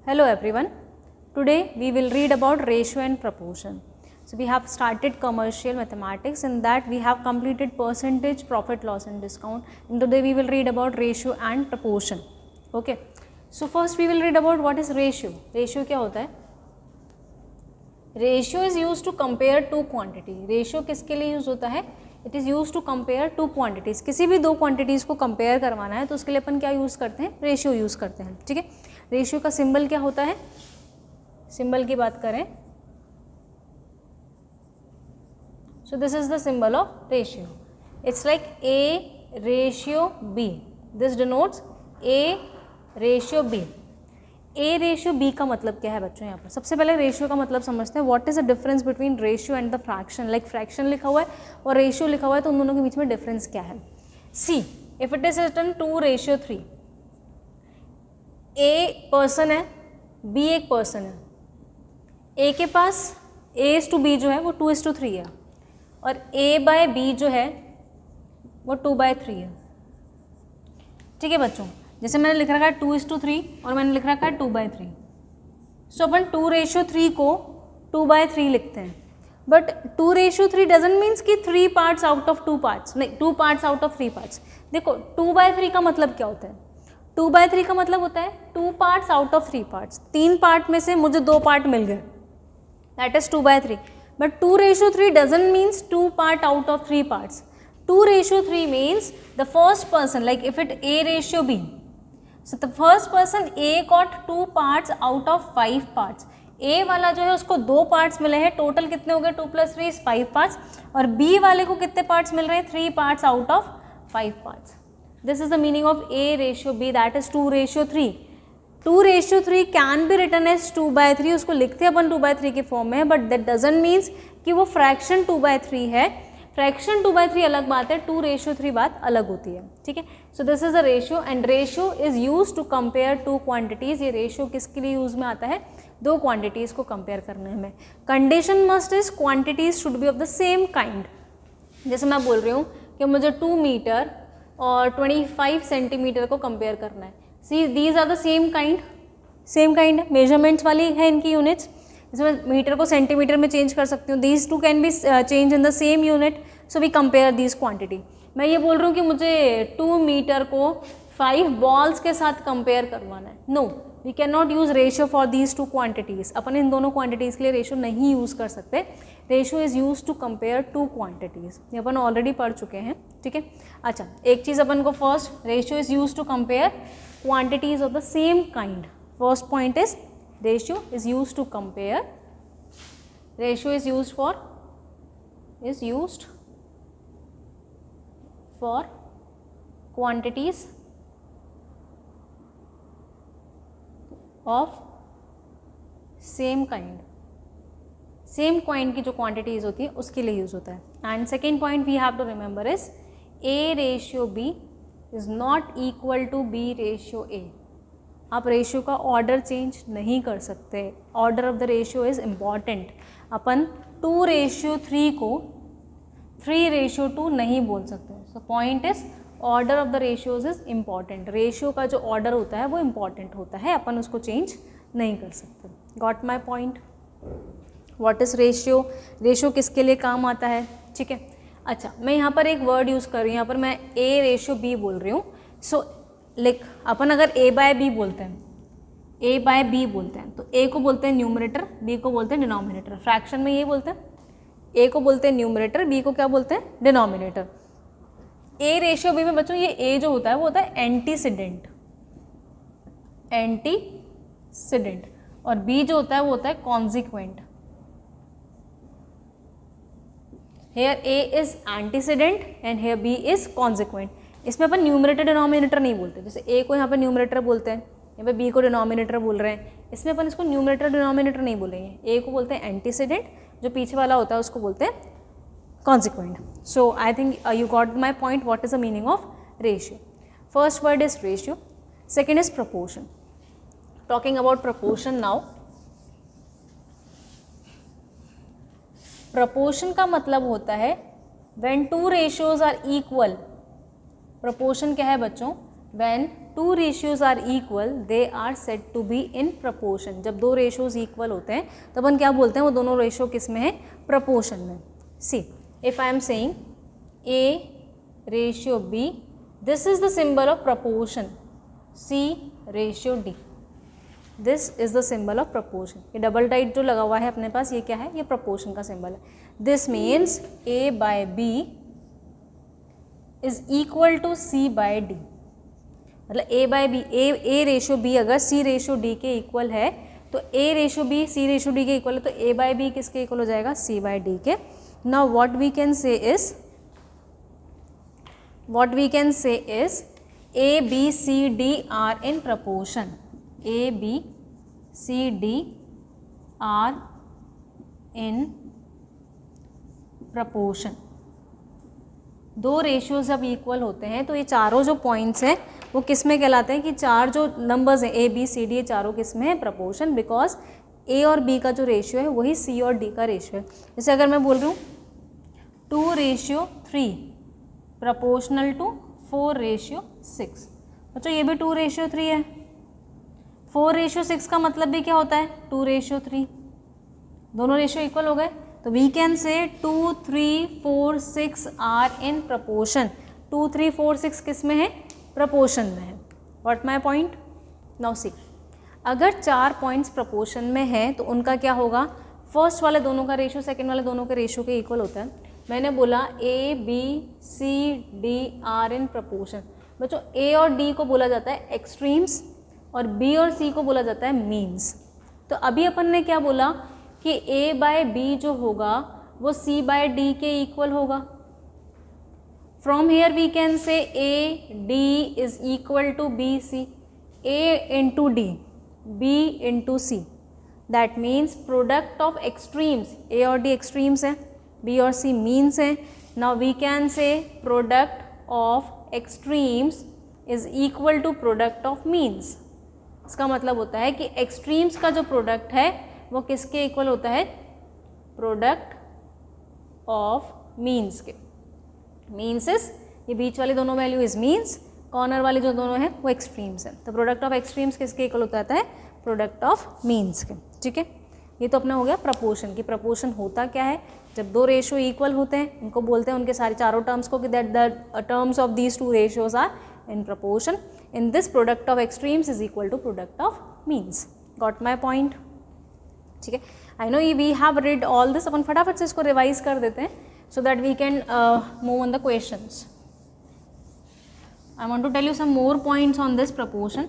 Hello everyone. Today we will read about ratio and proportion. So we have started commercial mathematics, in that we have completed percentage, profit, loss and discount, and today we will read about ratio and proportion. Okay. So first we will read about what is ratio. Ratio क्या होता है? Ratio is used to compare two quantity. Ratio किसके लिए use होता है? It is used to compare two quantities. किसी भी दो quantities को compare करवाना है तो उसके लिए अपन क्या यूज करते हैं? Ratio यूज करते हैं. ठीक है. रेशियो का सिंबल क्या होता है? सिंबल की बात करें, सो this is the symbol of ratio. It's like A ratio B. This denotes A ratio B. A ratio B का मतलब क्या है बच्चों? यहाँ पर सबसे पहले रेशियो का मतलब समझते हैं. What is the difference between ratio and the fraction? Like fraction लिखा हुआ है और रेशियो लिखा हुआ है, तो उन दोनों के बीच में डिफरेंस क्या है? See, if it is written 2:3, A person है, B एक पर्सन है. A के पास A:B जो है वो 2:3 है और A/B जो है वो 2/3 है. ठीक है बच्चों, जैसे मैंने लिख रखा है 2:3 और मैंने लिख रखा है 2/3. सो अपन 2:3 को 2/3 लिखते हैं. बट 2:3 डजंट मीन्स कि 3 पार्ट्स आउट ऑफ 2 पार्ट्स, नहीं, 2 पार्ट्स आउट ऑफ 3 पार्ट्स. देखो 2/3 का मतलब क्या होता है? 2/3 का मतलब होता है 2 parts out of 3 parts. 3 part में से मुझे 2 पार्ट मिल गए, that is 2/3. But 2:3 doesn't means 2 part out of 3 parts. 2:3 means the first person, like if it A ratio B, so the first person A got 2 parts out of 5 parts. A वाला जो है उसको 2 parts मिले हैं. Total कितने हो गए? 2 + 3 is 5 parts. और B वाले को कितने पार्ट्स मिल रहे हैं? 3 parts out of 5 parts. This is the meaning of A ratio B, that is 2:3. 2:3 can be written as 2/3. उसको लिखते हैं अपन 2/3 के फॉर्म में, बट दैट डजंट मीन्स कि वो फ्रैक्शन 2/3 है. फ्रैक्शन 2/3 अलग बात है, 2:3 बात अलग होती है. ठीक है. So this is a ratio and ratio is use to compare two quantities. ये रेशियो किसके लिए यूज में आता है? दो क्वांटिटीज को कंपेयर करने में. Condition must is quantities should be of the same kind. जैसे मैं बोल रही हूँ कि मुझे 2 मीटर और 25 सेंटीमीटर को कंपेयर करना है. See, these are the same kind. Measurements वाली है इनकी यूनिट्स. इसमें मीटर को सेंटीमीटर में चेंज कर सकती हूँ. These two can be change in the same unit, so we compare these quantity. मैं ये बोल रही हूँ कि मुझे 2 मीटर को 5 बॉल्स के साथ कंपेयर करवाना है. No, we can not use ratio for these 2 quantities. अपन इन दोनों क्वांटिटीज़ के लिए रेशियो नहीं यूज़ कर सकते. Ratio is use to compare 2 quantities. ये अपन ऑलरेडी पढ़ चुके हैं. ठीक है. अच्छा, एक चीज़ अपन को first, ratio is use to compare quantities of the same kind. First point is ratio is use to compare. Ratio is use for quantities of same kind. Same kind की जो क्वांटिटीज़ होती है उसके लिए यूज़ होता है. And second point we have to remember is A ratio B is not equal to B ratio A. आप ratio का ऑर्डर चेंज नहीं कर सकते. Order of the ratio is important. अपन 2:3 को 3:2 नहीं बोल सकते. So point is order of the ratios is important. Ratio का जो ऑर्डर होता है वो इम्पॉर्टेंट होता है, अपन उसको चेंज नहीं कर सकते. Got my point? What is ratio? Ratio किसके लिए काम आता है? ठीक है. अच्छा, मैं यहाँ पर एक वर्ड यूज़ कर रही हूँ. यहाँ पर मैं A रेशियो B बोल रही हूँ. सो लाइक अपन अगर A/B बोलते हैं, A/B बोलते हैं, तो A को बोलते हैं न्यूमरेटर, B को बोलते हैं डिनोमिनेटर. फ्रैक्शन में ये बोलते हैं, A को बोलते हैं न्यूमरेटर, B को क्या बोलते हैं? डिनोमिनेटर. A रेशियो B में बच्चों ये A जो होता है वो होता है एंटीसीडेंट, और B जो होता है वो होता है consequent. Here A is antecedent and here B is consequent. इसमें अपन न्यूमरेटर डिनोमिनेटर नहीं बोलते. जैसे A को यहाँ पर न्यूमरेटर बोलते हैं, यहाँ पे B को डिनोमिनेटर बोल रहे हैं. इसमें अपन इसको न्यूमरेटर डिनोमिनेटर नहीं बोलेंगे. A को बोलते हैं एंटीसीडेंट, जो पीछे वाला होता है उसको बोलते हैं consequent. So I think you got my point. What is the meaning of ratio? First word is ratio. Second is proportion. Talking about proportion now. Proportion का मतलब होता है when two ratios are equal. Proportion क्या है बच्चों? When two ratios are equal they are said to be in proportion. जब दो ratios equal होते हैं तब अपन क्या बोलते हैं, वो दोनों रेशियो किस में है, प्रपोर्शन में। See if I am saying A ratio B, this is the symbol of proportion, C ratio D, this is the symbol of proportion. ये डबल टाइट जो लगा हुआ है अपने पास, ये क्या है, ये प्रपोर्शन का सिंबल है। This means A by B is equal to C by D, मतलब A by B, A ratio B अगर सी रेशियो डी के इक्वल है तो A ratio B C ratio D के इक्वल है, तो ए बाय बी किसके equal हो जाएगा, सी बाय डी के। Now what we can say is A B C D are in proportion, A B C D are in proportion. दो ratios जब equal होते हैं तो ये चारों जो पॉइंट्स हैं वो किस में कहलाते हैं, कि चार जो नंबर्स हैं ए बी सी डी, ये चारों किस में है, प्रपोर्शन, बिकॉज ए और बी का जो रेशियो है वही सी और डी का रेशियो है। जैसे अगर मैं बोल रही हूँ 2:3 प्रपोर्शनल टू 4:6, बच्चों ये भी 2:3 है। 4:6 का मतलब भी क्या होता है, 2:3, दोनों रेशियो इक्वल हो गए। तो वी कैन से 2, 3, 4, 6 आर इन प्रपोर्शन। 2, 3, 4, 6 किस में है, प्रपोर्शन में है। What my point, now see, अगर चार पॉइंट्स प्रपोर्शन में है तो उनका क्या होगा, फर्स्ट वाले दोनों का रेशियो सेकंड वाले दोनों के रेशियो के इक्वल होता है। मैंने बोला A B C D are in proportion, बच्चों ए और डी को बोला जाता है एक्सट्रीम्स और बी और सी को बोला जाता है मीन्स। तो अभी अपन ने क्या बोला कि ए बाय बी जो होगा वो सी बाय डी के इक्वल होगा। From here we can say A D is equal to B C, A into D, B into C, that means product of extremes, A और D extremes हैं, B और C means हैं। Now we can say product of extremes is equal to product of means. इसका मतलब होता है कि extremes का जो प्रोडक्ट है वो किसके इक्वल होता है, प्रोडक्ट ऑफ मीन्स के। मीन्स इज, ये बीच वाली दोनों वैल्यू इज मीन्स, कॉर्नर वाली जो दोनों है वो एक्सट्रीम्स है। तो प्रोडक्ट ऑफ एक्सट्रीम्स किसके इक्वल होता है, प्रोडक्ट ऑफ मीन्स के। ठीक है, ये तो अपना हो गया प्रपोर्शन की। प्रपोर्शन होता क्या है, जब दो रेशियो इक्वल होते हैं उनको बोलते हैं, उनके सारे चारों टर्म्स को, कि that the terms of these two ratios are in proportion. In this product of extremes is equal to product of means. Got my point, ठीक है। I know we have read all this, अपन फटाफट से इसको revise कर देते हैं so that we can move on the questions. I want to tell you some more points on this proportion.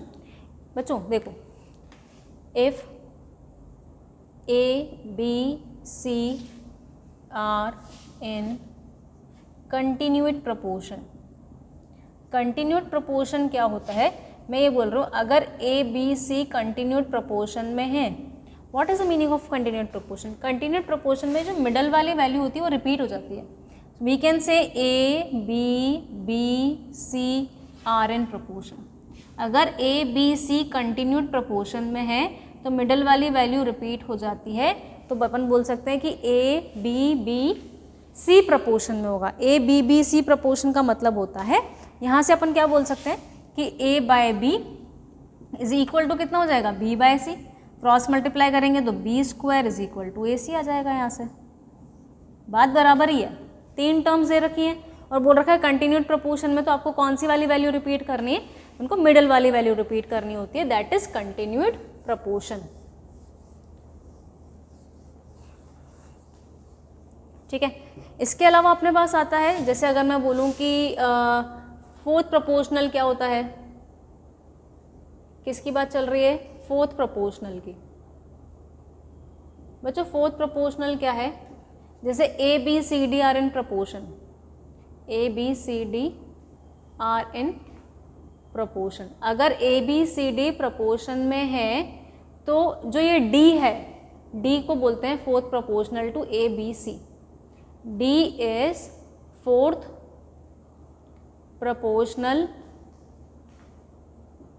बच्चों देखो, if A B C are in कंटिन्यूट proportion, continued proportion क्या होता है, मैं ये बोल रहा हूँ अगर ए बी सी कंटिन्यूट प्रपोर्शन में है। What is the meaning of continued proportion, continued proportion में जो मिडल वाली वैल्यू होती है वो रिपीट हो जाती है। We can say A B C are in proportion. अगर ए बी सी कंटिन्यूट प्रपोर्शन में है तो मिडल वाली वैल्यू रिपीट हो जाती है, तो अपन बोल सकते हैं कि ए बी सी प्रपोर्शन में होगा। ए बी सी प्रपोर्शन का मतलब होता है, यहाँ से अपन क्या बोल सकते हैं कि A by B is equal to कितना हो जाएगा, B by C. Cross multiply करेंगे तो B square is equal to A C आ जाएगा। यहाँ से बात बराबर ही है, तीन टर्म्स दे रखी हैं और बोल रखा है कंटिन्यूट प्रपोर्शन में, तो आपको कौन सी वाली वैल्यू रिपीट करनी है, उनको मिडल वाली वैल्यू रिपीट करनी होती है, दैट इज कंटिन्यूट प्रपोर्शन। ठीक है, इसके अलावा अपने पास आता है, जैसे अगर मैं बोलूँ कि फोर्थ प्रपोर्शनल क्या होता है, किसकी बात चल रही है, फोर्थ प्रपोर्शनल की। बच्चों फोर्थ प्रपोर्शनल क्या है, जैसे A B C D are in proportion, A B C D are in proportion. अगर A B C D proportion में है तो जो ये डी है, डी को बोलते हैं fourth proportional to A B C. D is fourth proportional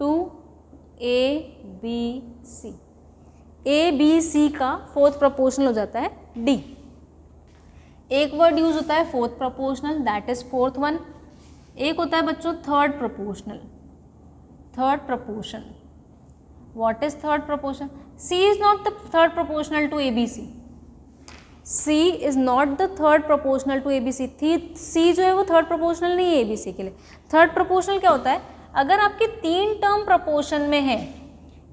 to A B C. A B C का फोर्थ प्रपोर्शनल हो जाता है डी। एक वर्ड यूज होता है fourth proportional, that is fourth one. एक होता है बच्चों third proportional. Third proportion. What is third proportion? C is not the third proportional to ABC. C is not the third proportional to ABC. C जो है वो third proportional नहीं है ABC के लिए. थर्ड प्रोपोर्शनल क्या होता है? अगर आपकी 3 टर्म प्रोपोर्शन में है,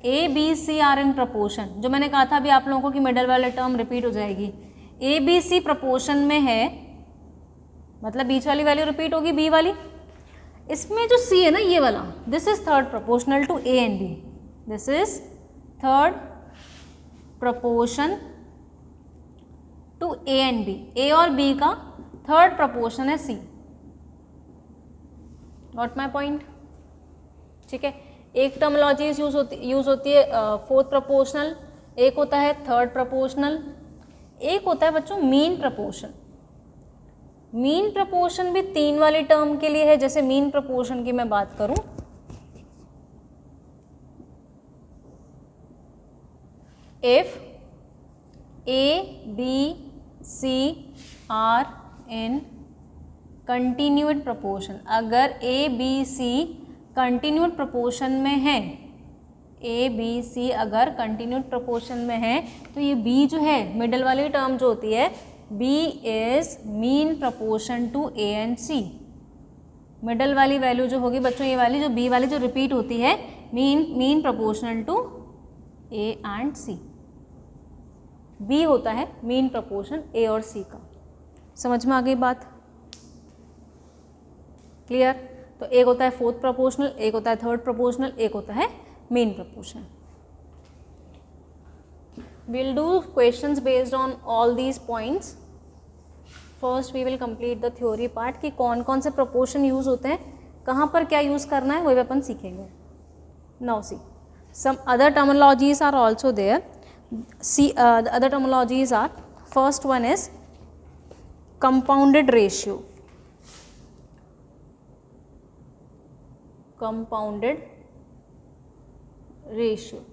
A, B, C are in proportion, जो मैंने कहा था अभी आप लोगों को कि मिडल वाले टर्म रिपीट हो जाएगी. A, B, C प्रोपोर्शन में है, मतलब बीच वाली वैल्यू रिपीट होगी, B वाली. इसमें जो C है ना ये वाला, this is third proportional to A and B. This is third proportion to A and B. A और B का थर्ड proportion है C. Got my point? ठीक है. एक टर्मोलॉजीज यूज होती है फोर्थ प्रोपोर्शनल, एक होता है थर्ड प्रोपोर्शनल, एक होता है बच्चों मीन प्रपोर्शन. मीन प्रपोर्शन भी 3 वाली टर्म के लिए है. जैसे मीन प्रपोर्शन की मैं बात करूं, if A, B, C are in continued proportion, अगर A, B, C continued proportion में है, A, B, C अगर continued proportion में है, तो ये B जो है मिडल वाली टर्म जो होती है, B is mean proportion to A and C. Middle वाली वैल्यू जो होगी बच्चों, ये वाली जो B वाली जो रिपीट होती है, mean proportional to A and C. B होता है मीन प्रपोर्शन A और C का. समझ में आ गई बात? क्लियर? तो एक होता है फोर्थ प्रोपोर्शनल, एक होता है थर्ड प्रोपोर्शनल, एक होता है mean proportion. Will do questions based on all these points. First we will complete the theory part कि कौन कौन से प्रोपोर्शन यूज होते हैं, कहाँ पर क्या यूज करना है, वो भी अपन सीखेंगे. Now see some other terminologies are also there. See, the other terminologies are, first one is compounded ratio. Compounded ratio.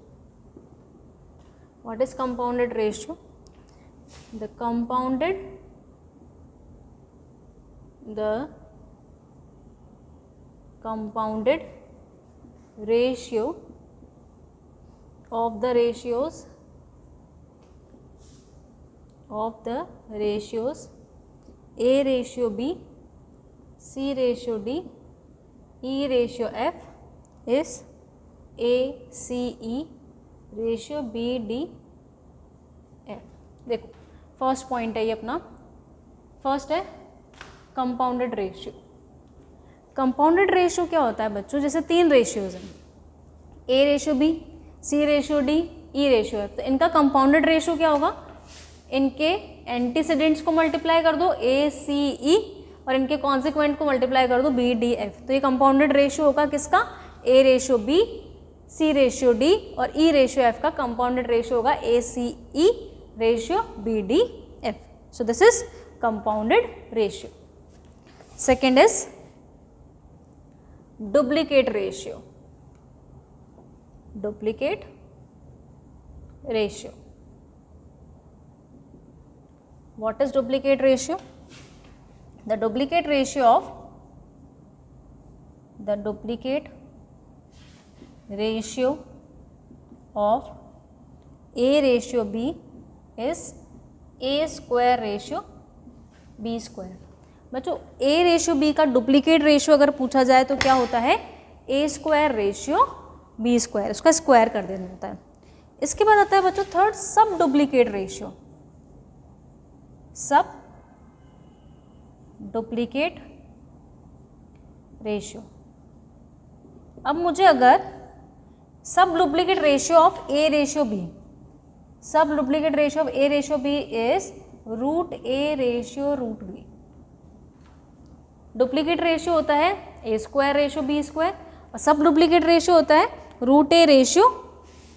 What is compounded ratio? The compounded ratio of the ratios A ratio B, C ratio D, E ratio F is A C E ratio B D F. देखो first point है ये अपना. First है compounded ratio. Compounded ratio क्या होता है बच्चों? जैसे 3 रेशियोज हैं, A ratio B, C ratio D, E ratio F. तो इनका कंपाउंडेड रेशियो क्या होगा? इनके एंटीसीडेंट्स को मल्टीप्लाई कर दो A, C, E और इनके कॉन्सिक्वेंट को मल्टीप्लाई कर दो B, D, F. तो ये कंपाउंडेड रेशियो होगा किसका? A ratio B, C ratio D और E रेशियो F का कंपाउंडेड रेशियो होगा A, C, E ratio B, D, F. So this is compounded ratio. Second is duplicate ratio. Duplicate ratio. What is duplicate ratio? The duplicate ratio of A ratio B is A square ratio B square. बच्चों A ratio B का duplicate ratio अगर पूछा जाए तो क्या होता है? A square ratio B square, उसका स्क्वायर कर देना होता है. इसके बाद आता है बच्चों third sub duplicate ratio. Sub duplicate ratio. अब मुझे अगर sub duplicate ratio of A ratio B, sub duplicate ratio of A ratio B is root A ratio root B. Duplicate ratio होता है A square ratio B square और sub duplicate ratio होता है root A ratio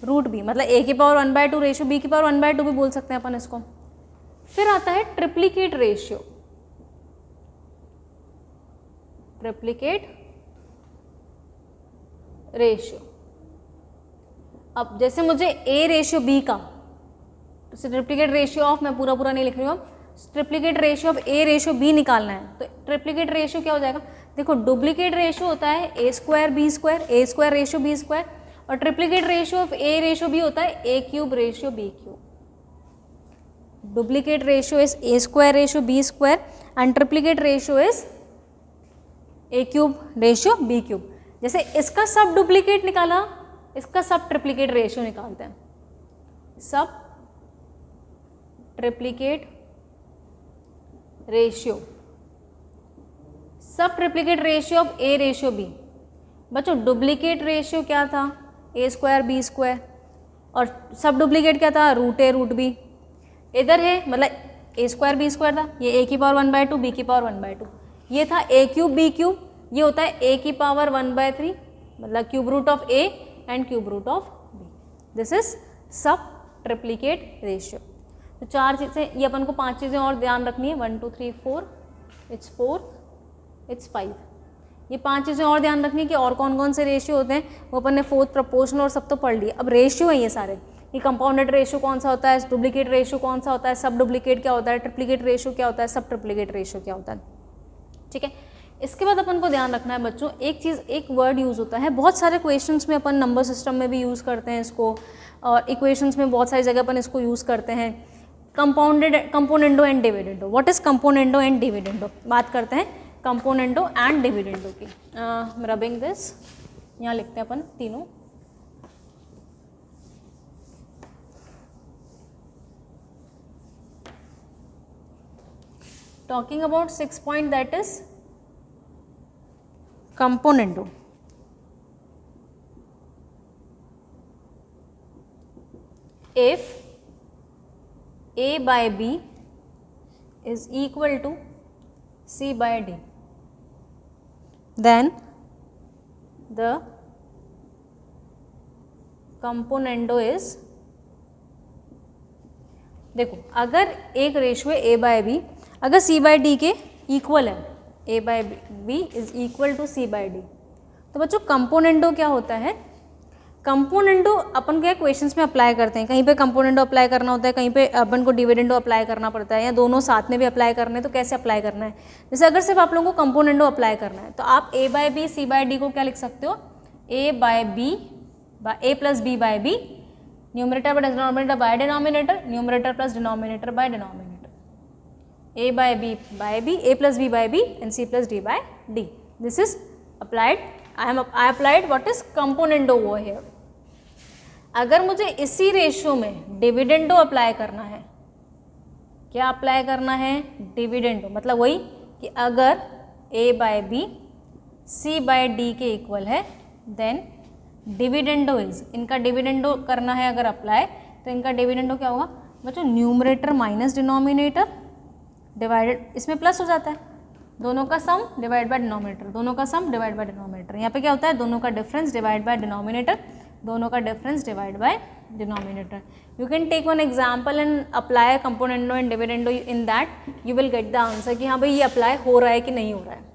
root B. मतलब A की power 1/2 ratio B की power 1/2 भी बोल सकते हैं अपन इसको. फिर आता है ट्रिप्लीकेट रेशियो. Triplicate ratio. अब जैसे मुझे A रेशियो B का ट्रिप्लीकेट रेशियो ऑफ, मैं पूरा नहीं लिख रही हूँ, triplicate ratio of A ratio B निकालना है. तो ट्रिप्लीकेट रेशियो क्या हो जाएगा? देखो डुप्लीकेट रेशियो होता है A square B square, A square ratio B square, और triplicate ratio of A ratio B होता है A cube ratio B cube. Duplicate ratio is A square ratio B square and triplicate ratio is A cube ratio B cube. जैसे इसका सब duplicate निकाला, इसका सब triplicate ratio निकालते हैं. Sub triplicate ratio, sub triplicate ratio of A ratio B. बच्चों duplicate ratio क्या था, ए स्क्वायर बी स्क्वायर, और सब डुप्लीकेट क्या था, रूट ए रूट बी. इधर है मतलब ए स्क्वायर बी स्क्वायर था, ये ए की पावर 1/2 बी की पावर 1/2. ये था ए क्यूब बी क्यूब, ये होता है ए की पावर 1/3 मतलब cube root of A and cube root of B. This is sub triplicate ratio. तो 4 चीज़ें, ये अपन को 5 चीज़ें और ध्यान रखनी है. 1 2 3 4, इट्स 4, इट्स 5. ये 5 चीज़ें और ध्यान रखनी है कि और कौन कौन से रेशियो होते हैं. वो अपन ने फोर्थ, प्रपोर्शनल और सब तो पढ़ लिया. अब रेशियो है ये सारे. ये कंपाउंडेड रेशियो कौन सा होता है, डुप्लीकेट रेशियो कौन सा होता है, सब डुप्लीकेट क्या होता है, ट्रिप्लीकेट रेशियो क्या होता है, सब ट्रिप्लीकेट रेशियो क्या होता है. ठीक है. इसके बाद अपन को ध्यान रखना है बच्चों, एक चीज़, एक वर्ड यूज़ होता है बहुत सारे क्वेश्चंस में, अपन नंबर सिस्टम में भी यूज़ करते हैं इसको, और इक्वेशंस में बहुत सारी जगह अपन इसको यूज़ करते हैं. Componendo and dividendo. What is componendo and dividendo? बात करते हैं कंपोनेंडो एंड डिविडेंडो की. रबिंग दिस, यहाँ लिखते हैं अपन तीनों. Talking about 6 point, that is componendo. If A by B is equal to C by D, then the componendo is, देखो अगर एक रेशियो है A by B, अगर C by D के इक्वल है, A by B is equal to C by D, तो बच्चों componendo क्या होता है. कंपोनेंडो अपन क्या क्वेश्चंस में अप्लाई करते हैं, कहीं पे कंपोनेंडो अप्लाई करना होता है, कहीं पे अपन को डिविडेंडो अप्लाई करना पड़ता है, या दोनों साथ में भी अप्लाई करना है. तो कैसे अप्लाई करना है, जैसे अगर सिर्फ आप लोगों को कंपोनेंडो अप्लाई करना है तो आप A by B C by D को क्या लिख सकते हो, A by B A plus B by B, numerator by denominator by denominator, numerator plus denominator by denominator. A by B, A plus B by B and C plus D by D. This is applied. I applied what is componendo over here. अगर मुझे इसी ratio में dividendo apply करना है, क्या apply करना है, dividendo, मतलब वही कि अगर a by B C by D के इक्वल है, देन डिविडेंडो इज, इनका डिविडेंडो करना है अगर अप्लाई, तो इनका डिविडेंडो क्या होगा बच्चों, न्यूमरेटर माइनस डिनोमिनेटर डिवाइडेड, इसमें प्लस हो जाता है, दोनों का सम डिवाइड बाय डिनोमिनेटर, दोनों का सम डिवाइड बाय डिनोमिनेटर. यहाँ पे क्या होता है, दोनों का डिफरेंस डिवाइड बाय डिनोमिनेटर, दोनों का difference divide by denominator. You can take one example and apply componendo and dividendo, in that you will get the answer कि हाँ भाई ये अप्लाई हो रहा है कि नहीं हो रहा है.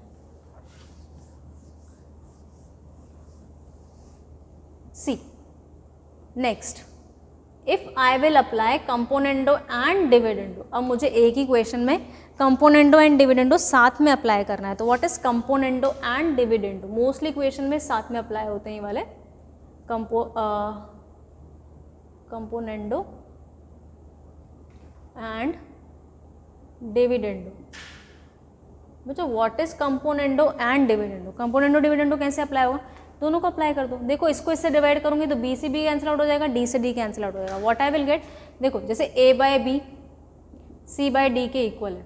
See next, if I will apply componendo and dividendo. अब मुझे एक ही क्वेश्चन में कंपोनेंडो एंड डिविडेंडो साथ में अप्लाई करना है, तो what is componendo and dividendo. Mostly question में साथ में अप्लाई होते हैं ये वाले, कंपोनेंडो एंड डिविडेंडो. बच्चों what is componendo and dividendo, componendo dividendo कैसे अप्लाई होगा, दोनों को अप्लाई कर दो. देखो इसको इससे डिवाइड करूंगी तो बी से बी कैंसिल आउट हो जाएगा, डी से डी कैंसिल आउट हो जाएगा. व्हाट आई विल गेट, देखो जैसे A by B C by D के इक्वल है,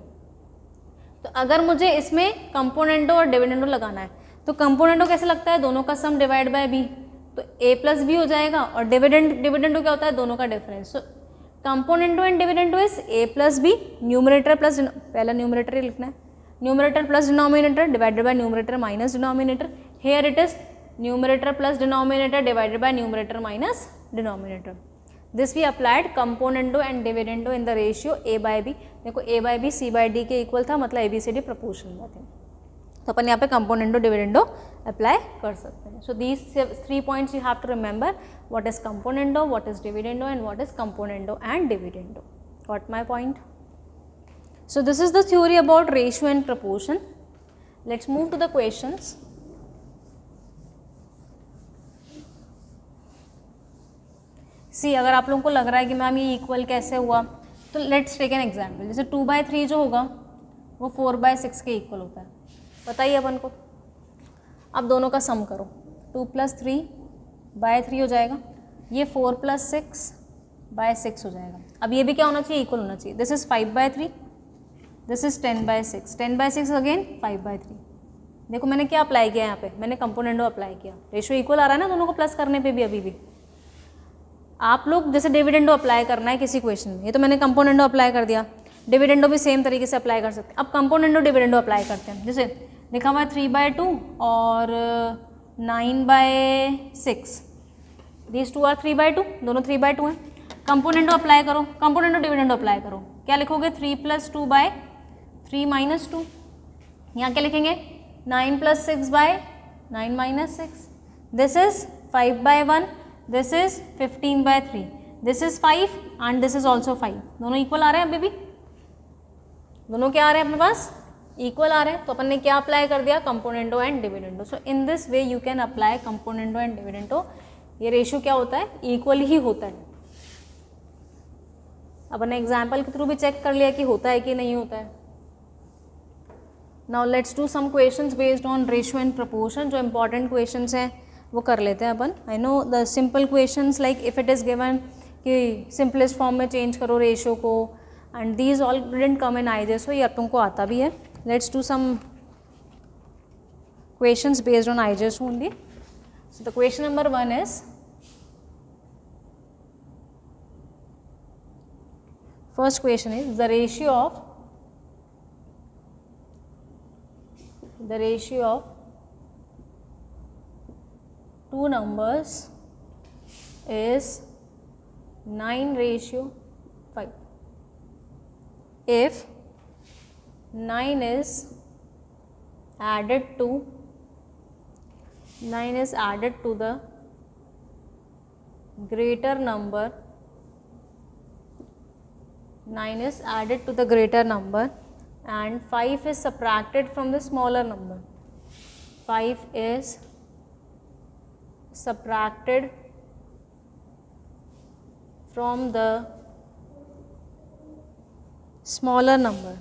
तो अगर मुझे इसमें कंपोनेंडो और डिविडेंडो लगाना है तो कंपोनेंडो कैसे लगता है, दोनों का सम डिवाइड बाय बी, तो ए प्लस बी हो जाएगा, और डिविडेंडो क्या होता है, दोनों का difference. So componendo and dividendo is A plus B, numerator plus, पहला न्यूमरेटर ही लिखना है, numerator plus denominator divided by numerator minus denominator. Here it is numerator plus denominator divided by numerator minus denominator. This we applied componendo and dividendo in the ratio A by B. देखो A by B C by D के equal था, मतलब A B C D proportional में थे, तो अपन यहाँ पे componendo dividendo apply कर सकते हैं. So these 3 points you have to remember, what is componendo, what is dividendo and what is componendo and dividendo. Got my point. So this is the theory about ratio and proportion. Let's move to the questions. See, अगर आप लोगों को लग रहा है कि ma'am ये equal कैसे हुआ, तो लेट्स टेक एन एग्जाम्पल। जैसे 2/3 जो होगा वो 4/6 के इक्वल होता है, पता ही अपन को। अब दोनों का सम करो, 2 + 3/3 हो जाएगा, ये 4 + 6/6 हो जाएगा। अब ये भी क्या होना चाहिए, इक्वल होना चाहिए। This is 5/3, this is 10/6, 10/6 again 5/3। देखो मैंने क्या अप्लाई किया यहाँ पे, मैंने कंपोनेंडो अप्लाई किया। रेशियो इक्वल आ रहा है ना दोनों को प्लस करने पे भी। अभी भी आप लोग जैसे डिविडेंडो अप्लाई करना है किसी क्वेश्चन में, ये तो मैंने कंपोनेंडो अप्लाई कर दिया, डिविडेंडो भी सेम तरीके से अप्लाई कर सकते हैं। अब कंपोनेंडो डिविडेंडो अप्लाई करते हैं। जैसे लिखा हुआ है 3/2 और 9/6, दीज टू आर 3/2, दोनों 3/2 हैं। कंपोनेंडो अप्लाई करो, कंपोनेंडो डिविडेंडो अप्लाई करो। क्या लिखोगे, 3 + 2/3 - 2। यहाँ क्या लिखेंगे, 9 + 6/9 - 6। This is 5/1, this is 15/3, this is 5 and this is also 5। दोनों इक्वल आ रहे हैं अभी भी, दोनों क्या आ रहे हैं अपने पास, इक्वल आ रहे हैं। तो अपन ने क्या अप्लाई कर दिया, componendo and dividendo. So in this way you can apply componendo and dividendo. ये रेशियो क्या होता है, इक्वल ही होता है। अपन ने एग्जाम्पल के थ्रू भी चेक कर लिया कि होता है कि नहीं होता है। Now let's do some questions based on ratio and proportion. जो इंपॉर्टेंट क्वेश्चंस हैं वो कर लेते हैं अपन। I know the simple questions like if it is given कि सिंपलेस्ट फॉर्म में चेंज करो रेशियो को, and these all didn't come in IJS, ये तुमको आता भी है। Let's do some questions based on IJS only. So the question number 1 is, first question is the ratio of two numbers is 9:5. If 9 is added to the greater number, 9 is added to the greater number and 5 is subtracted from the smaller number. 5 is subtracted from the smaller number.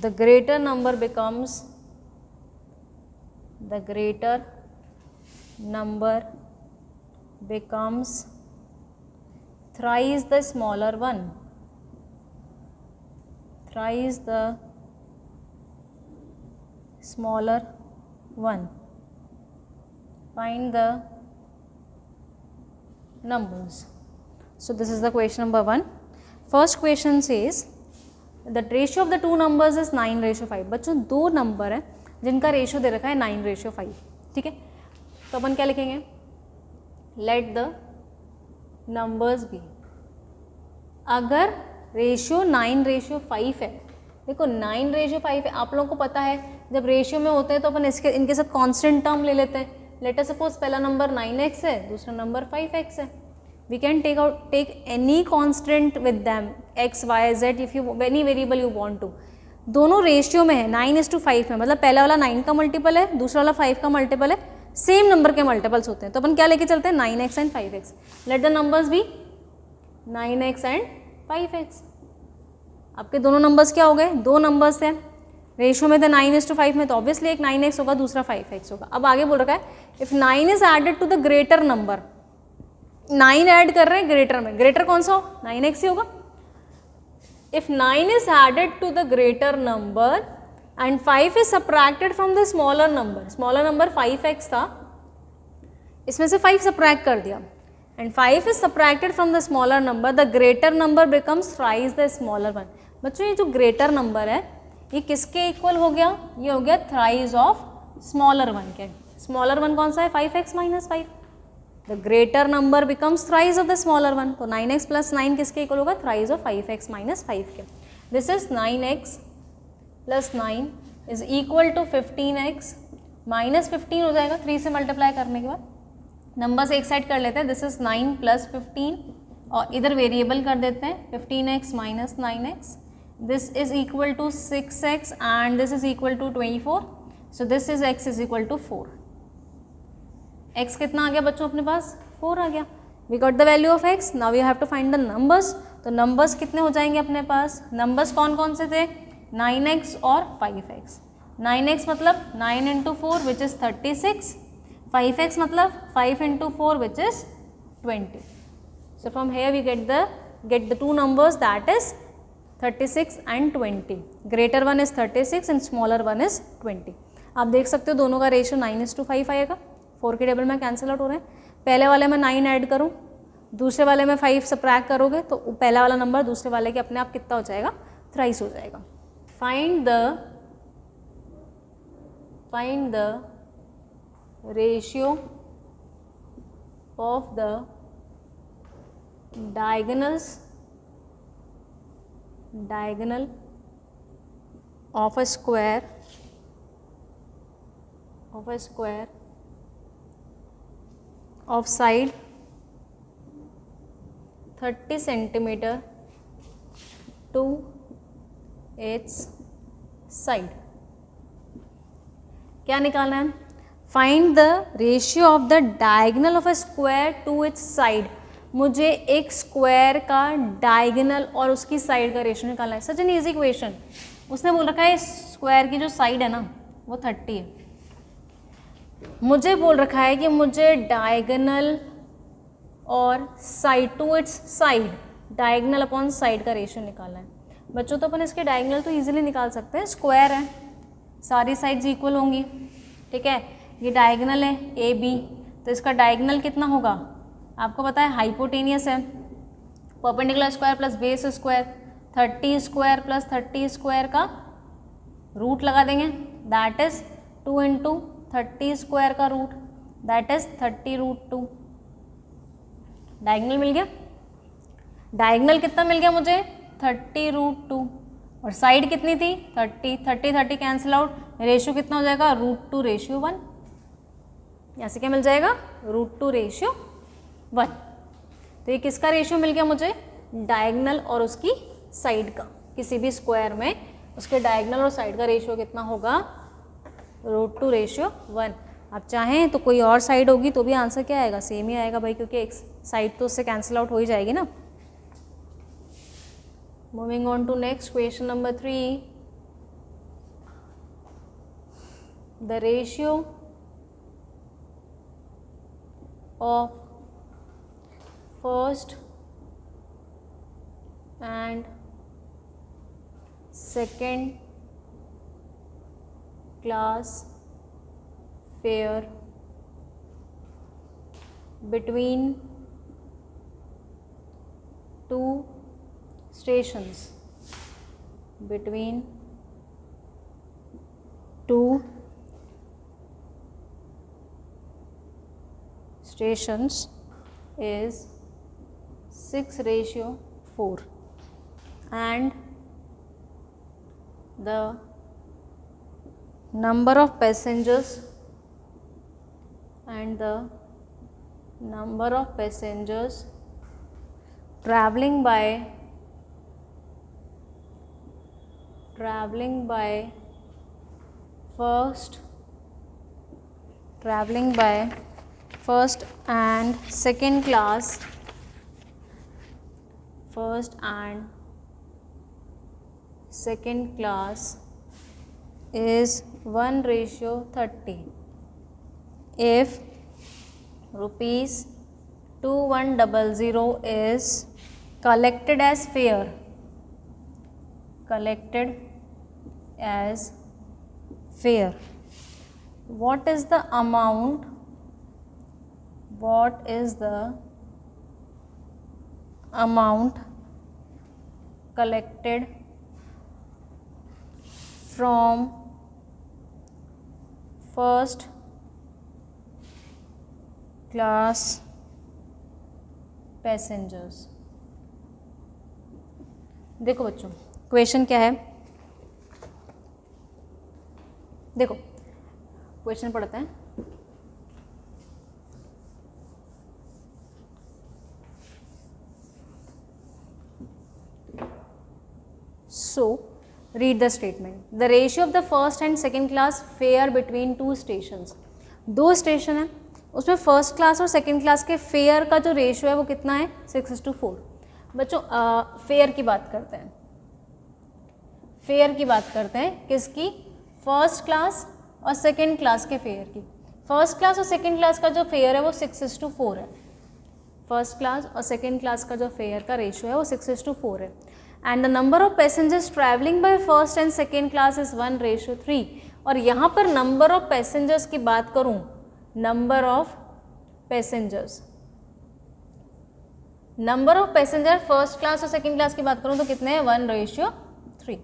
The greater number becomes thrice the smaller one. Thrice the smaller one. Find the numbers. So this is the question number 1. First question says the ratio of the two numbers is 9:5. बच्चों दो number है जिनका ratio दे रखा है 9:5, ठीक है। तो अपन क्या लिखेंगे, लेट द नंबर्स बी। अगर रेशियो 9:5 है, देखो 9:5 है, आप लोगों को पता है जब रेशियो में होते हैं तो अपन इनके साथ कांस्टेंट टर्म ले लेते हैं। लेट अस सपोज पहला नंबर 9x है, दूसरा नंबर 5x है। We can take any constant with them, x, y, z, if you any variable you want to. दोनों रेशियो में है 9:5 में, मतलब पहला वाला 9 का मल्टीपल है, दूसरा वाला 5 का मल्टीपल है, सेम नंबर के मल्टीपल्स होते हैं। तो अपन क्या लेके चलते हैं, 9x and 5x। Let the numbers be 9x and 5x। आपके दोनों नंबर्स क्या हो गए, दो नंबर्स हैं, रेशियो में थे 9:5 में, तो ऑब्वियसली एक 9x होगा, दूसरा 5x होगा। अब आगे बोल रखा है if 9 is added to the greater number, 9 add कर रहे हैं ग्रेटर में, ग्रेटर कौन सा हो, 9x ही होगा। If 9 is added to the greater number and 5 is subtracted from the smaller number, smaller number 5x था, इसमें से 5 सब्ट्रैक्ट कर दिया, and 5 is subtracted from the smaller number, the greater number becomes thrice the smaller one. बच्चों ये जो greater number है ये किसके इक्वल हो गया, ये हो गया थ्राइस ऑफ स्मॉलर वन के। स्मॉलर वन कौन सा है, 5x - 5। The greater number becomes thrice of the smaller one, तो 9x + 9 किसके इक्वल होगा, थ्राइस ऑफ 5x - 5 के। This is 9x + 9 is equal to 15x - 15 हो जाएगा 3 से मल्टीप्लाई करने के बाद। नंबर्स एक साइड कर लेते हैं, दिस इज 9 + 15 और इधर वेरिएबल कर देते हैं 15x - 9x this is equal to 6x and this is equal to 24. So this is x is equal to 4. x कितना आ गया बच्चों अपने पास? 4 आ गया. We got the value of x. Now we have to find the numbers. तो numbers कितने हो जाएंगे अपने पास? numbers कौन कौन से थे? 9x और 5x. 9x मतलब 9 into 4 which is 36. 5x मतलब 5 into 4 which is 20. So from here we get the two numbers, that is 36 and 20. Greater one is 36 and smaller one is 20. आप देख सकते हो दोनों का रेशियो 9:5 आएगा. 4 के टेबल में कैंसिल आउट हो रहे हैं. पहले वाले में 9 ऐड करूँ, दूसरे वाले में 5 सब्ट्रैक्ट करोगे तो पहला वाला नंबर दूसरे वाले के अपने आप कितना हो जाएगा? थ्राइस हो जाएगा. Find the ratio of the diagonal of a square of side 30 centimeter to its side. क्या निकालना है? Find the ratio of the diagonal of a square to its side. मुझे एक स्क्वायर का डायगोनल और उसकी साइड का रेशियो निकालना है. Such an easy question. उसने बोल रखा है स्क्वायर की जो साइड है ना वो 30 है. मुझे बोल रखा है कि मुझे डायगोनल और side to its side, diagonal upon side का रेशियो निकालना है. बच्चों तो अपन इसके डायगोनल तो इजीली निकाल सकते हैं. स्क्वायर है, सारी साइड्स इक्वल होंगी. ठीक है, ये डायगोनल है ए बी, तो इसका डायगोनल कितना होगा? आपको पता है हाइपोटेनियस है. Perpendicular square plus base square, 30 square plus 30 square का रूट लगा देंगे, दैट इज 2 इंटू 30 स्क्वायर का रूट, दैट इज 30√2. डायगोनल मिल गया. डायगोनल कितना मिल गया मुझे? 30√2. और साइड कितनी थी? 30 कैंसिल आउट. रेशियो कितना हो जाएगा? √2:1. ऐसे क्या मिल जाएगा? √2:1. तो ये किसका रेशियो मिल गया मुझे? डायगोनल और उसकी साइड का. किसी भी स्क्वायर में उसके डायगोनल और साइड का रेशियो कितना होगा? √2:1. आप चाहें तो कोई और साइड होगी तो भी आंसर क्या आएगा? सेम ही आएगा भाई, क्योंकि एक साइड तो उससे कैंसिल आउट हो ही जाएगी ना. Moving on to next question number 3. The ratio of first and second class fare between two stations, between two stations is 6:4, and the number of passengers traveling by first and second class is 1:30. If ₹2100 is collected as fare, what is the amount collected from first class passengers? देखो बच्चों question क्या है, देखो question पढ़ते हैं. So read the statement. The ratio of the first and second class fair between two stations. दो station है, उसमें फर्स्ट क्लास और सेकेंड क्लास के फेयर का जो रेशियो है वो कितना है 6:4। बच्चों फेयर की बात करते हैं, फेयर की बात करते हैं किसकी, फर्स्ट क्लास और सेकेंड क्लास के फेयर की। फर्स्ट क्लास और सेकेंड क्लास का जो फेयर है वो 6:4 है। फर्स्ट क्लास और सेकेंड क्लास का जो फेयर का रेशियो है वो 6:4 है। And the number of passengers travelling by first and second class is 1:3। और यहाँ पर नंबर ऑफ पैसेंजर्स की बात करूँ, number of passengers, number of passenger first class और सेकेंड क्लास की बात करूँ तो कितने हैं 1:3।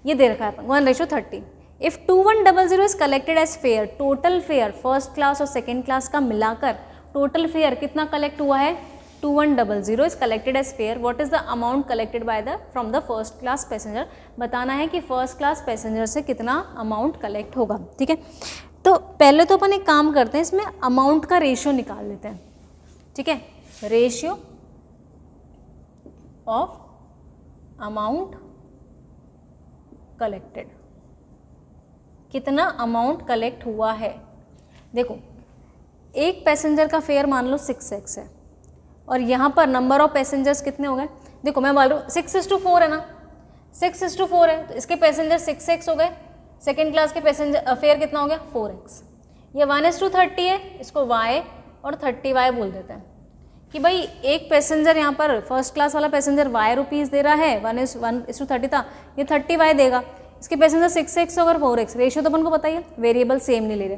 ये दे रखा है 1:30। If 2100 is collected as fare, total fare first class और सेकेंड क्लास का मिलाकर टोटल फेयर कितना कलेक्ट हुआ है 2100 is collected as fare. What is the amount collected by the from the first class passenger. बताना है कि फर्स्ट क्लास पैसेंजर से कितना अमाउंट कलेक्ट होगा। ठीक है, तो पहले तो अपन एक काम करते हैं, इसमें अमाउंट का रेशियो निकाल लेते हैं। ठीक है, रेशियो ऑफ अमाउंट कलेक्टेड, कितना अमाउंट कलेक्ट हुआ है। देखो एक पैसेंजर का फेयर मान लो 6x है और यहाँ पर नंबर ऑफ पैसेंजर्स कितने हो गए, देखो मैं बोल रहा हूँ 6:4 है ना, 6:4 है तो इसके पैसेंजर 6x हो गए, सेकेंड क्लास के पैसेंजर फेयर कितना हो गया 4x। ये 1:30 है, इसको y और 30y बोल देते हैं कि भाई एक पैसेंजर यहाँ पर फर्स्ट क्लास वाला पैसेंजर y रुपीज़ दे रहा है, 1:30 था, ये 30y देगा। इसके पैसेंजर 6x और 4x, रेशियो तो अपन को पता ही है, वेरिएबल सेम नहीं ले रहे।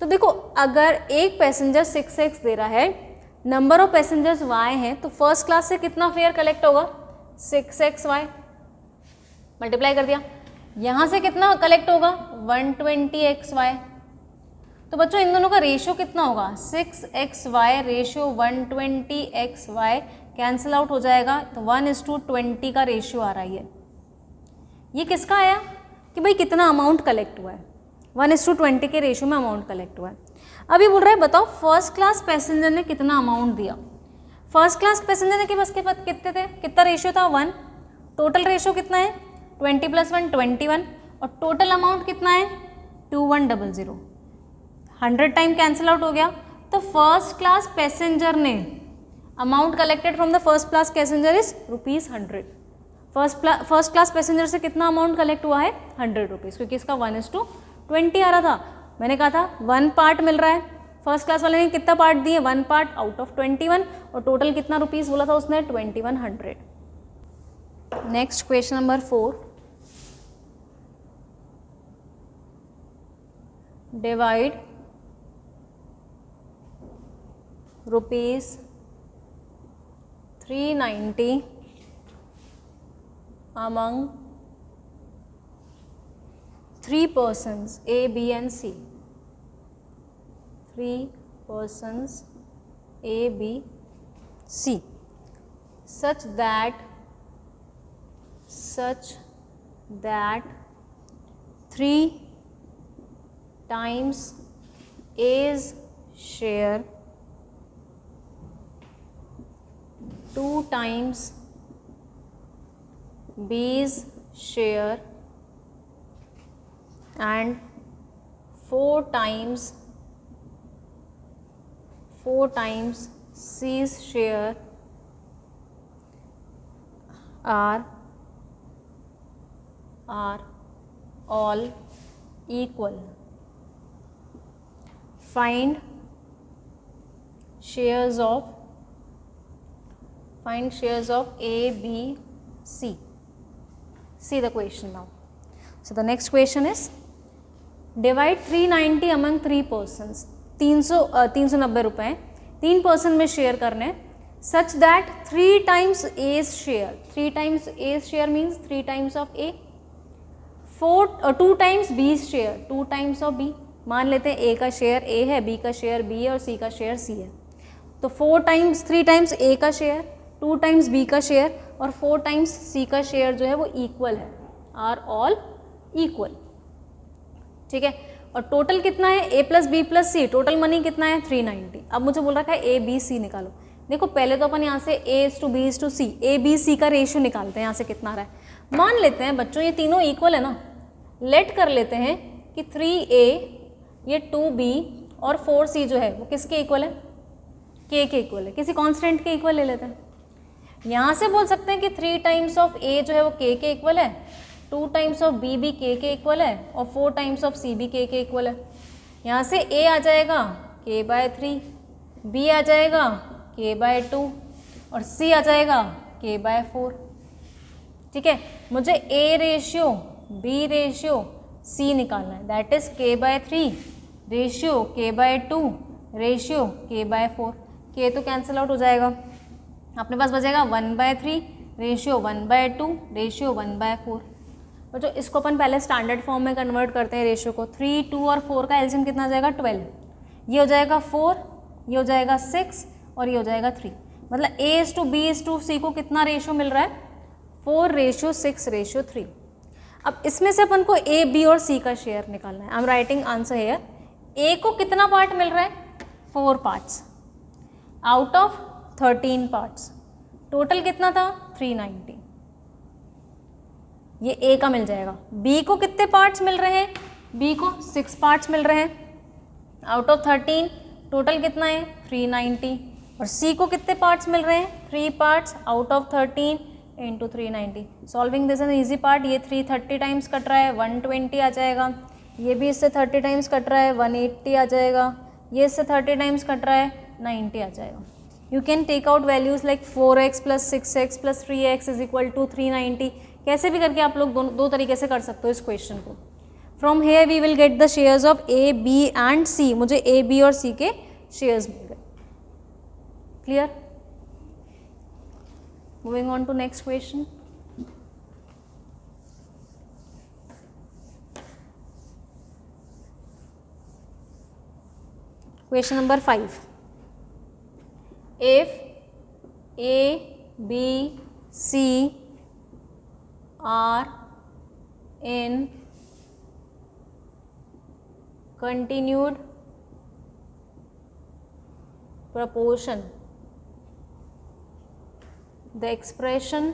तो देखो अगर एक पैसेंजर 6x दे रहा है, नंबर ऑफ पैसेंजर्स y हैं, तो फर्स्ट क्लास से कितना फेयर कलेक्ट होगा 6xy, मल्टीप्लाई कर दिया, यहाँ से कितना कलेक्ट होगा 120xy। तो बच्चों इन दोनों का रेशियो कितना होगा 6xy ratio 120xy, cancel out हो जाएगा, तो 1:20 का रेशियो आ रहा है। ये किसका आया कि भाई कितना अमाउंट कलेक्ट हुआ है, 1:20 के रेशियो में अमाउंट कलेक्ट हुआ है। अभी बोल रहा है बताओ फर्स्ट क्लास पैसेंजर ने कितना अमाउंट दिया। फर्स्ट क्लास पैसेंजर ने के पास कितने थे, कितना रेशियो था 1, टोटल रेशियो कितना है 20 + 1 21, और टोटल अमाउंट कितना है 2100, 100 टाइम कैंसिल आउट हो गया। तो फर्स्ट क्लास पैसेंजर ने amount collected from the first class passenger is ₹100। First class passenger से कितना अमाउंट कलेक्ट हुआ है 100 रुपीज़, क्योंकि इसका 1:20 आ रहा था। मैंने कहा था 1 पार्ट मिल रहा है, फर्स्ट क्लास वाले ने कितना पार्ट दिए 1 पार्ट आउट ऑफ 21, और टोटल कितना रुपीज़ बोला था उसने 2100। Next question number 4, divide ₹390 among 3 persons A, B and C. 3 persons A, B, C, such that 3 times A's share, 2 times B's share and 4 times C's share are all equal. Find shares of A, B, C. See the question now. So the next question is divide 390 among 3 persons. 390 रुपए 3 person में share करने, such that 3 times A's share. 3 times A's share means 3 times of A. 2 times B's share, 2 times of B. मान लेते हैं A का share A है, B का share B है और C का शेयर C है। तो 3 times A का शेयर, 2 times B का शेयर और 4 times C का शेयर जो है वो इक्वल है, आर ऑल इक्वल। ठीक है, और टोटल कितना है A + B + C, total money कितना है 390। अब मुझे बोल रखा है A, B, C निकालो। देखो पहले तो अपन यहाँ से A is to B is to C, A, B, C का रेशियो निकालते हैं, यहाँ से कितना आ रहा है मान लेते हैं बच्चों ये तीनों इक्वल है ना, लेट कर लेते हैं कि 3a ये 2b और 4c जो है वो किसके इक्वल है, k के इक्वल है, किसी कांस्टेंट के इक्वल ले लेते हैं। यहाँ से बोल सकते हैं कि 3 टाइम्स ऑफ a जो है वो k के इक्वल है, 2 टाइम्स ऑफ b भी k के इक्वल है और 4 टाइम्स ऑफ c भी k के इक्वल है। यहाँ से a आ जाएगा k/3, b आ जाएगा k/2 और c आ जाएगा k/4। ठीक है, मुझे a ratio b ratio c निकालना है, that is k/3 ratio k/2 ratio k/4। k तो कैंसिल आउट हो जाएगा, अपने पास बचेगा 1/3 रेशियो 1/2 रेशियो 1/4। और जो इसको अपन पहले स्टैंडर्ड फॉर्म में कन्वर्ट करते हैं रेशियो को, 3, 2 और 4 का एलसीएम कितना आ जाएगा 12, ये हो जाएगा 4, ये हो जाएगा 6 और ये हो जाएगा 3। मतलब A/B/C को कितना रेशियो मिल रहा है, 4:6:3। अब इसमें से अपन को A, B और C का शेयर निकालना है। I am writing answer here. A को कितना पार्ट मिल रहा है, 4 parts out of 13 parts, total कितना था 390, ये A का मिल जाएगा। B को कितने पार्ट्स मिल रहे हैं, B को 6 पार्ट्स मिल रहे हैं आउट ऑफ 13, टोटल कितना है 390। और C को कितने पार्ट्स मिल रहे हैं, 3 parts out of 13 into 390। Solving this is easy part, ये 330 टाइम्स कट रहा है 120 आ जाएगा, ये भी इससे 30 टाइम्स कट रहा है 180 आ जाएगा, ये इससे 30 टाइम्स कट रहा है 90 आ जाएगा। You can take out values like 4x plus 6x plus 3x is equal to 390। कैसे भी करके आप लोग दो तरीके से कर सकते हो इस क्वेश्चन को। From here we will get the shares of A, B and C। मुझे A, B और C के शेयर्स मिल गए। Clear? Moving on to next question. Question number 5। If A, B, C are in continued proportion, the expression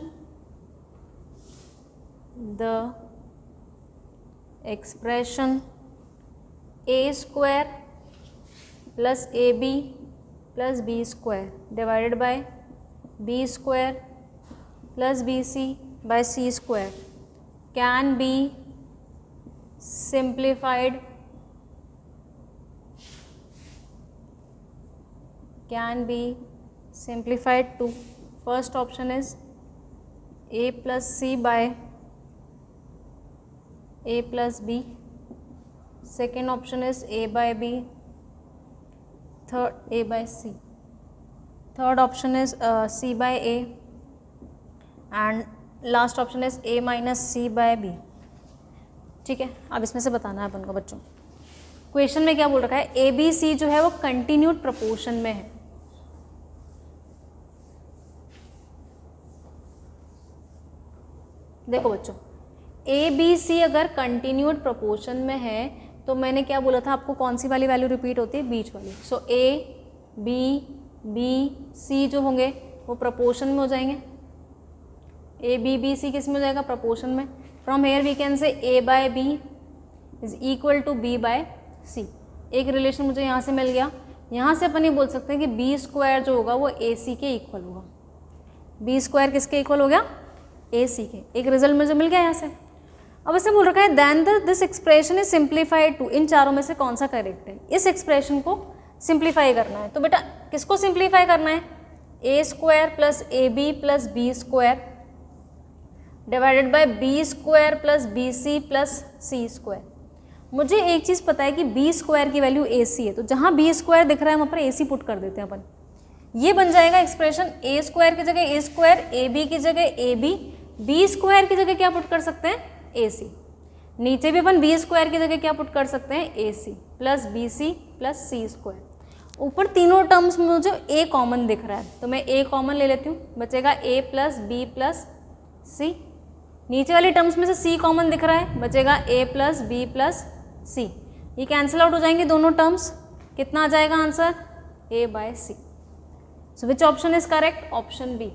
A square plus AB plus B square divided by B square plus BC by C square can be simplified to, first option is A plus C by A plus B, second option is A by B, third A by C, third option is C by A and last option is A minus C by B। ठीक है, अब इसमें से बताना है अपन को बच्चों। Question में क्या बोल रखा है, ABC जो है वो कंटिन्यूड प्रपोर्शन में है। देखो बच्चों, ABC अगर कंटिन्यूड प्रपोर्शन में है तो मैंने क्या बोला था आपको, कौन सी वाली वैल्यू रिपीट होती है, बीच वाली। सो A, B, B, C जो होंगे वो प्रपोर्शन में हो जाएंगे। A, B, B, C किस में हो जाएगा, प्रपोर्शन में। From here we can say A by B is equal to B by C। एक रिलेशन मुझे यहाँ से मिल गया। यहाँ से अपन ये बोल सकते हैं कि B स्क्वायर जो होगा वो AC के इक्वल होगा। B स्क्वायर किसके इक्वल हो गया, AC के। एक रिजल्ट मुझे मिल गया यहाँ से। अब इसे बोल रखा है then this expression is simplified to, इन चारों में से कौन सा करेक्ट है, इस एक्सप्रेशन को सिंप्लीफाई करना है। तो बेटा किसको सिंप्लीफाई करना है, A square plus AB plus B square divided by B square plus BC plus C square. मुझे एक चीज़ पता है कि B स्क्वायर की वैल्यू AC है, तो जहाँ B स्क्वायर दिख रहा है वहाँ पर AC पुट कर देते हैं अपन। ये बन जाएगा एक्सप्रेशन, A स्क्वायर की जगह A स्क्वायर, AB की जगह AB, B स्क्वायर की जगह क्या पुट कर सकते हैं, AC। नीचे भी अपन B स्क्वायर की जगह क्या पुट कर सकते हैं, AC plus BC plus C square. ऊपर तीनों टर्म्स में मुझे A कॉमन दिख रहा है, तो मैं A कॉमन ले लेती हूँ, बचेगा A plus B plus C। नीचे वाली टर्म्स में से C कॉमन दिख रहा है, बचेगा A plus B plus C। ये कैंसिल आउट हो जाएंगे दोनों टर्म्स, कितना आ जाएगा answer, A by C। So which option is correct, option B.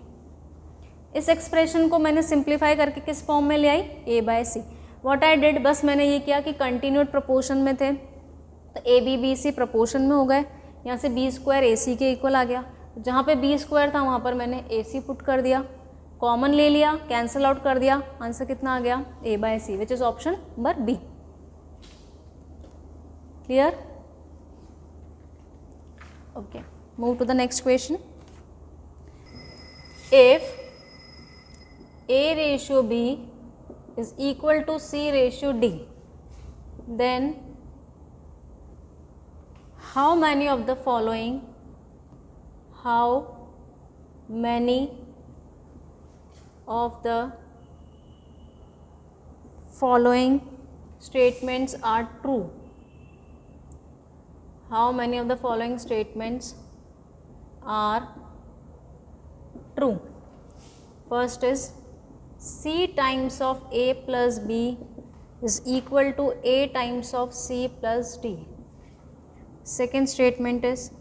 इस एक्सप्रेशन को मैंने सिंप्लीफाई करके किस फॉर्म में ले आई, A by C. What I did, बस मैंने ये किया कि कंटिन्यूड प्रोपोर्शन में थे तो A B B C proportion में हो गए, यहाँ से बी स्क्वायर ए सी के इक्वल आ गया, जहाँ पे बी स्क्वायर था वहाँ पर मैंने ए सी पुट कर दिया, कॉमन ले लिया, कैंसिल आउट कर दिया, आंसर कितना आ गया, A by C, which is option number B. Clear? Okay, move to the next question. If A ratio B is equal to C ratio D, then how many of the following statements are true? How many of the following statements are true? First is C times of A plus B is equal to A times of C plus D. Second statement is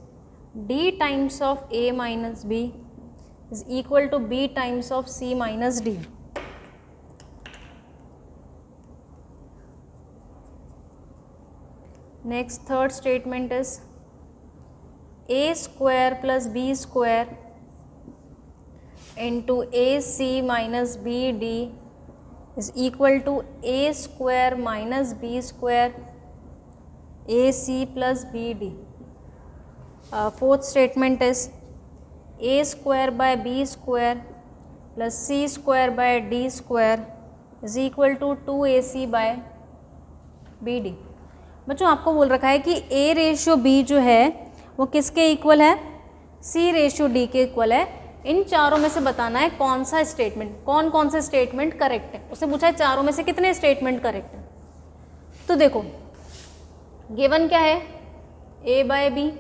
D times of A minus B is equal to B times of C minus D. Next, third statement is A square plus B square into AC minus BD is equal to A square minus B square AC plus BD. Fourth statement is A square by B square plus C square by D square is equal to 2AC by BD. बच्चों आपको बोल रखा है कि A ratio B जो है वो किसके इक्वल है, C रेशियो D के इक्वल है। इन चारों में से बताना है कौन सा स्टेटमेंट, कौन कौन से स्टेटमेंट करेक्ट है। उससे पूछा है चारों में से कितने स्टेटमेंट करेक्ट है। तो देखो गिवन क्या है, A by B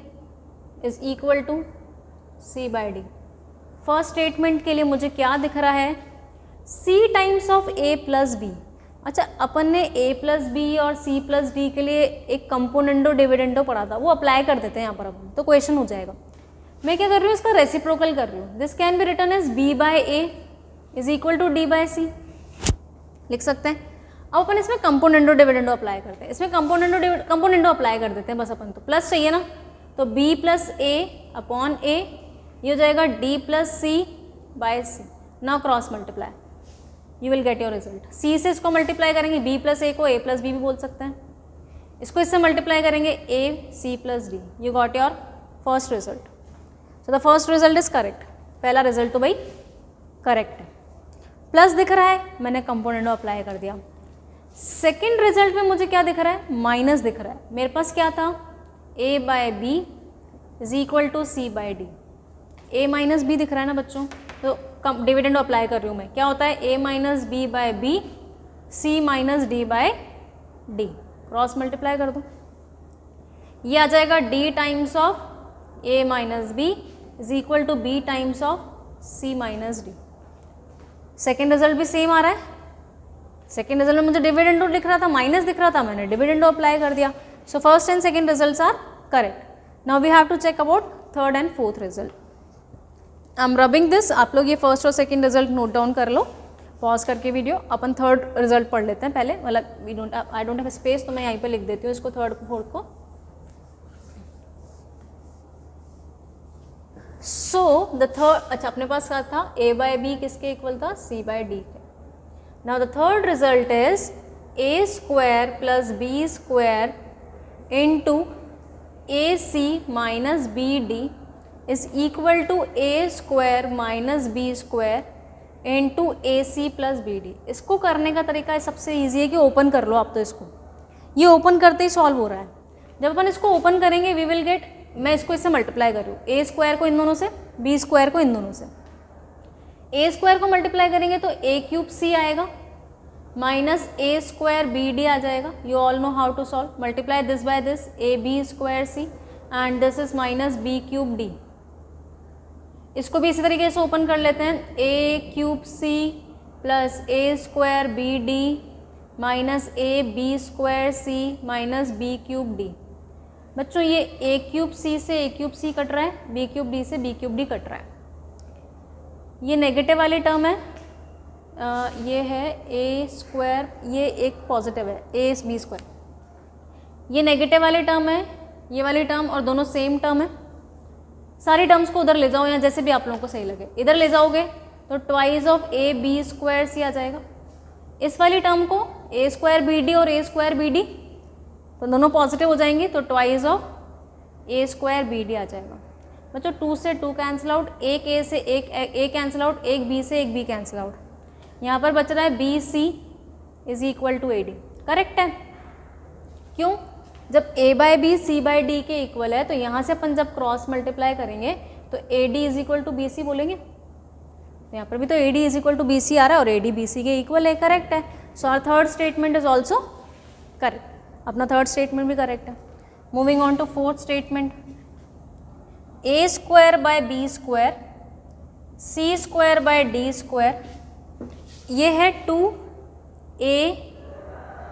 is equal to C by D। First statement के लिए मुझे क्या दिख रहा है, C times of A plus B। अच्छा, अपन ने A प्लस बी और C प्लस डी के लिए एक कंपोनेंडो डिविडेंडो पढ़ा था, वो अप्लाई कर देते हैं यहाँ पर अपन, तो क्वेश्चन हो जाएगा। मैं क्या कर रही हूँ, इसका रेसिप्रोकल कर रही हूँ। This can be written as B by A is equal to D by C, लिख सकते हैं। अब अपन इसमें कंपोनेंडो डिविडेंडो अप्लाई करते हैं, इसमें कंपोनेंडो अप्लाई कर देते हैं बस अपन, तो प्लस चाहिए ना, तो B plus A upon A, ये हो जाएगा D plus C by C। Now cross multiply, you will get your result. C से इसको मल्टीप्लाई करेंगे, B प्लस A को A प्लस B भी बोल सकते हैं, इसको इससे मल्टीप्लाई करेंगे A C plus D, you got your first result. So the first result is correct, पहला रिजल्ट तो भाई करेक्ट है। प्लस दिख रहा है, मैंने कंपोनेंडो अप्लाई कर दिया। सेकेंड रिजल्ट में मुझे क्या दिख रहा है, माइनस दिख रहा है। मेरे पास क्या था, A by B is equal to C by D। A minus B दिख रहा है ना बच्चों, तो डिविडेंडो अप्लाई कर रही हूँ मैं। क्या होता है, A minus B by B C minus D by D, cross multiply कर दो, ये आ जाएगा D times of A minus B is equal to B times of C minus D। Second result भी सेम आ रहा है। सेकेंड रिजल्ट में मुझे डिविडेंडो दिख रहा था, माइनस दिख रहा था, मैंने डिविडेंडो अप्लाई कर दिया। So first and second results are correct. Now we have to check about third and fourth result. I am rubbing this, आप लोग ये फर्स्ट और सेकेंड रिजल्ट नोट डाउन कर लो, पॉज करके वीडियो। अपन थर्ड रिजल्ट पढ़ लेते हैं पहले, मतलब आई डोंट हैव स्पेस, तो मैं यहीं पे लिख देती हूँ इसको, थर्ड को फोर्थ को। सो द थर्ड, अच्छा अपने पास क्या था, A बाय B किसके इक्वल था, C बाय D के। Now the third result is A square plus B square into AC minus BD is equal to A square minus B square into AC plus BD। इसको करने का तरीका सबसे easy है कि open कर लो आप, तो इसको ये ओपन करते ही सॉल्व हो रहा है। जब अपन इसको ओपन करेंगे वी विल गेट, मैं इसको इससे मल्टीप्लाई कर रही हूँ, A स्क्वायर को इन दोनों से, B स्क्वायर को इन दोनों से। A स्क्वायर को मल्टीप्लाई करेंगे तो A क्यूब C आएगा माइनस A स्क्वायर BD आ जाएगा। You all know how to solve, multiply this by this, AB square C and this is minus B cube D। इसको भी इसी तरीके से ओपन कर लेते हैं, A cube C plus A square BD minus AB square C minus B cube D। बच्चों ये A क्यूब C से A क्यूब C कट रहा है, B क्यूब D से B क्यूब D कट रहा है। ये नेगेटिव वाली टर्म है, ये है ए स्क्वायर, ये एक पॉजिटिव है ए बी स्क्वायर, ये नेगेटिव वाली टर्म है, ये वाली टर्म, और दोनों सेम टर्म है। सारी टर्म्स को उधर ले जाओ या जैसे भी आप लोगों को सही लगे, इधर ले जाओगे तो twice of A B square C आ जाएगा। इस वाली टर्म को ए स्क्वायर बी डी और ए स्क्वायर बी डी, तो दोनों पॉजिटिव हो जाएंगे, तो twice of A square B D आ जाएगा। बच्चों 2 से 2 कैंसिल आउट, एक ए से एक कैंसिल आउट, एक बी से एक बी कैंसिल आउट। यहाँ पर बच रहा है B C is equal to A D. Correct है। क्यों? जब a by B C by D के इक्वल है तो यहाँ से अपन जब क्रॉस मल्टीप्लाई करेंगे तो A D is equal to B C बोलेंगे। तो यहाँ पर भी तो A D is equal to B C आ रहा है और ए डी बी सी के इक्वल है। करेक्ट है। So our third statement is also correct. अपना थर्ड स्टेटमेंट भी करेक्ट है। Moving on to fourth statement, A square by B square C square by D square, ये है 2a,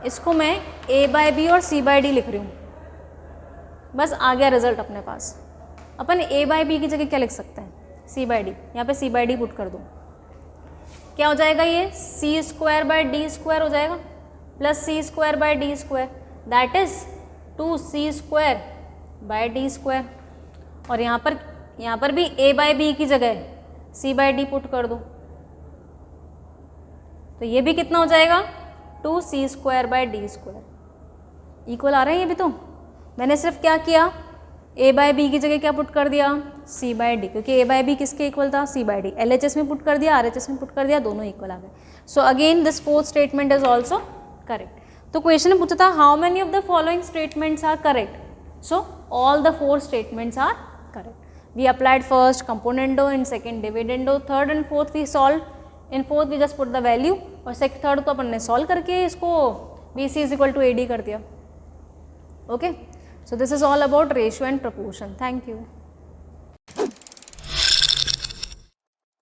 इसको मैं a बाय बी और c बाय डी लिख रही हूँ। बस आ गया रिजल्ट अपने पास। अपन a बाय बी की जगह क्या लिख सकते हैं? c by D. यहाँ पे c बाय डी पुट कर दो, क्या हो जाएगा? ये c square by D square हो जाएगा plus c square by D square, that is 2c square by D square. और यहाँ पर भी a बाय बी की जगह c बाय डी पुट कर दो, तो ये भी कितना हो जाएगा? 2c square by D square. Equal आ रहे हैं ये भी। तो मैंने सिर्फ क्या किया, a बाय बी की जगह क्या पुट कर दिया? c बाय डी, क्योंकि a बाय बी किसके इक्वल था? c by D. LHS में पुट कर दिया, RHS में पुट कर दिया, दोनों इक्वल आ गए। So again this fourth statement is also correct. तो क्वेश्चन में पूछा था how many of the following statements are correct? So all the 4 statements are correct. We applied first componendo, in second dividendo, third and fourth we solve, in fourth we just put the value, और third तो अपन ने solve करके इसको B C is equal to A D कर दिया। Okay, so this is all about ratio and proportion. Thank you.